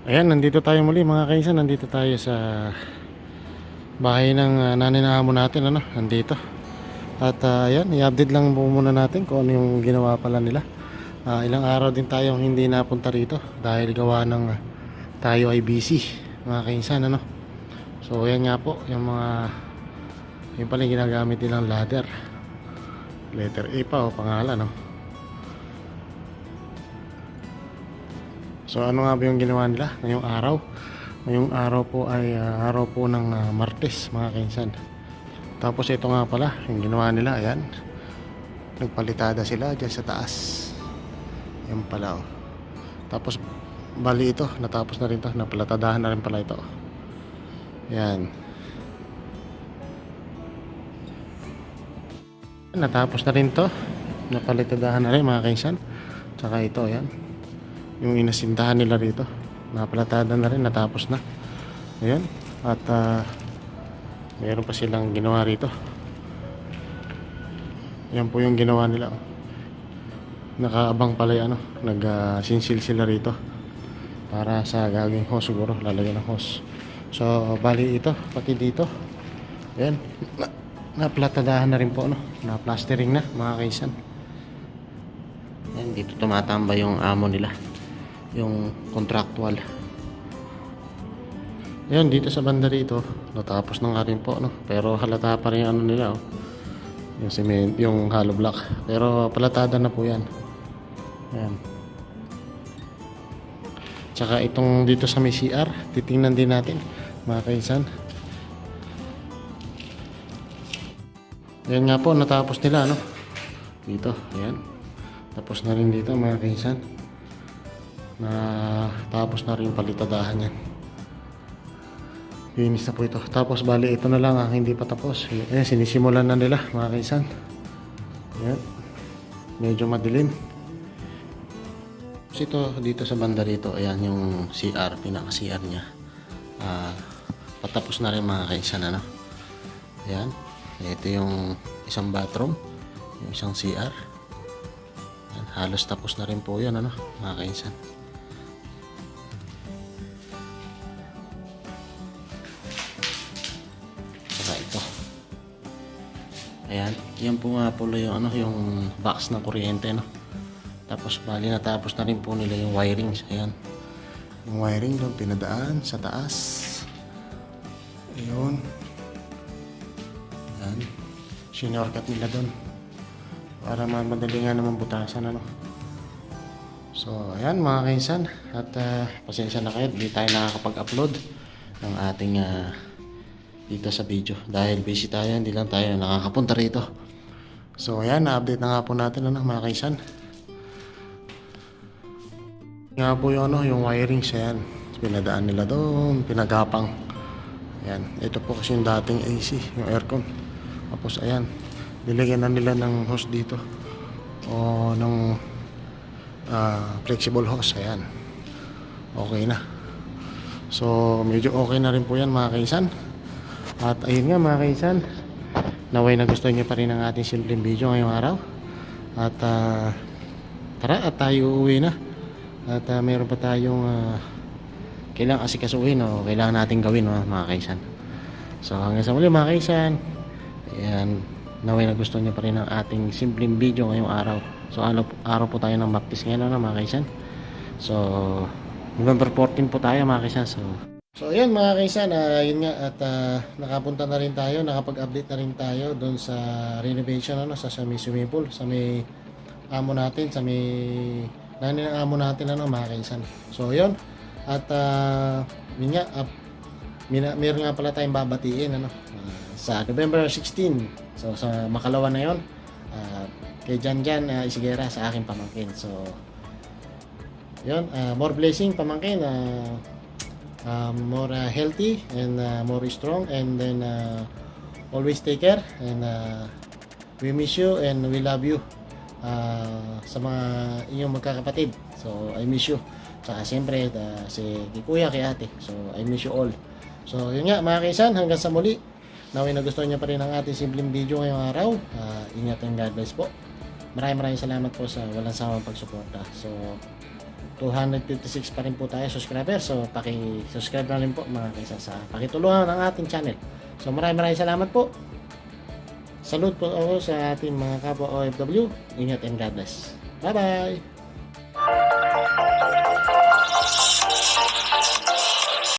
Ayan, nandito tayo muli mga kainsan. Nandito tayo sa bahay ng nanay na amo natin, ano, nandito. At ayan, i-update lang po muna natin kung ano yung ginawa pala nila. Ilang araw din tayong hindi napunta rito dahil gawa ng tayo ay busy mga kainsan, ano. So ayan nga po, yung mga yung pala yung ginagamit nilang ladder. Letter A pa o pangalan, no. So ano nga ba yung ginawa nila ngayong araw? Ngayong araw po ay araw po ng Martes mga kainsan. Tapos ito nga pala yung ginawa nila, ayan. Nagpalitada sila dyan sa taas. Yan pala, oh. Tapos bali ito, natapos na rin to. Napalitadahan na rin pala ito. Yan. Natapos na rin to. Napalitadahan na rin mga kainsan. Tsaka ito, ayan. Yung inasintahan nila rito. Napalatada na rin, natapos na. Ayan. At meron pa silang ginawa rito. Yan po yung ginawa nila, oh. Nakaabang pala yung nag-sinsil sila rito para sa gagawing hose, siguro lalagyan ng hose. So bali ito pati dito, ayan, naplatadahan na rin po, na plastering na mga kaisan. Ayan, dito tumatamba yung amo nila, yung contractual. Ayan, dito sa banda rito natapos na nga rin po, pero halata pa rin yung nila, oh. Yung cement, yung hollow block, pero palatada na po yan. Ayan. Tsaka itong dito sa may CR, titingnan din natin mga kaisan. Ayan nga po, natapos nila, dito, ayan. Tapos na rin dito mga kaisan. Natapos na rin palitadahan yan. Finish na po ito. Tapos bali ito na lang ang hindi pa tapos. Ayan, sinisimulan na nila mga kaisan. Ayan. Medyo madilim. Ito dito sa banda rito, ayan yung CR, pinaka CR niya. Patapos na rin mga kaisan, ayan, ito yung isang bathroom, yung isang CR, ayan, halos tapos na rin po yun, mga kaisan. Saka ito, ayan, yan po nga po yung yung box ng kuryente, Tapos bali natapos na rin po nila yung wiring. Ayan. Yung wiring doon pinadaan sa taas. Ayun. Ayan. Sinorkat nila doon. Para madali nga naman butasan, So ayan mga kaisan. At pasensya na kayo, hindi tayo nakakapag-upload ng ating dito sa video. Dahil busy tayo, hindi lang tayo nakakapunta rito. So ayan, na-update na nga po natin mga kaisan. Nga po yung wirings, ayan, pinadaan nila doon, pinagapang. Ayan, ito po kasi yung dating AC, yung aircon. Tapos ayan, nilagyan na nila ng hose dito o ng flexible hose. Ayan, okay na. So medyo okay na rin po yan mga kaisan. At ayun nga mga kaisan, naway na gusto nyo pa rin ang ating simpleng video ngayong araw. At tara at tayo uuwi na. At mayroon pa tayong kailangan asikasuhin o kailangan natin gawin, mga kaisan. So hanggang sa muli mga kaisan. Ayan, naway na gusto niyo pa rin ang ating simpleng video ngayong araw. So araw po tayo ng baptis ngayon, mga kaisan. So November 14 po tayo mga kaisan. So ayan mga kaisan, yun nga, at nakapunta na rin tayo, nakapag-update na rin tayo doon sa renovation, sa may swimming pool, sa may amo natin, sa may nani ng amo natin, mga kaisan. So yun, at yun nga, meron nga pala tayong babatiin sa November 16. So sa Makalawa na yun, kay Janjan Isigera, sa aking pamangkin. So yun, more blessing pamangkin, more healthy and more strong, and then always take care, and we miss you and we love you. Sa mga inyong magkakapatid, so I miss you. Saka siyempre si kuya, kay ate, so I miss you all. So yun nga mga kaisan, hanggang sa muli. Naway na gusto niyo pa rin ang ating simpleng video ngayong araw. Ingat and God bless po. Maraming salamat po sa walang sawang pagsuporta. So 256 pa rin po tayo subscribers. So paki-subscribe na rin po mga kaisan sa pakitulungan ng ating channel. So maraming salamat po. Salute po ako sa ating mga kapwa OFW. Ingat and God bless. Bye bye.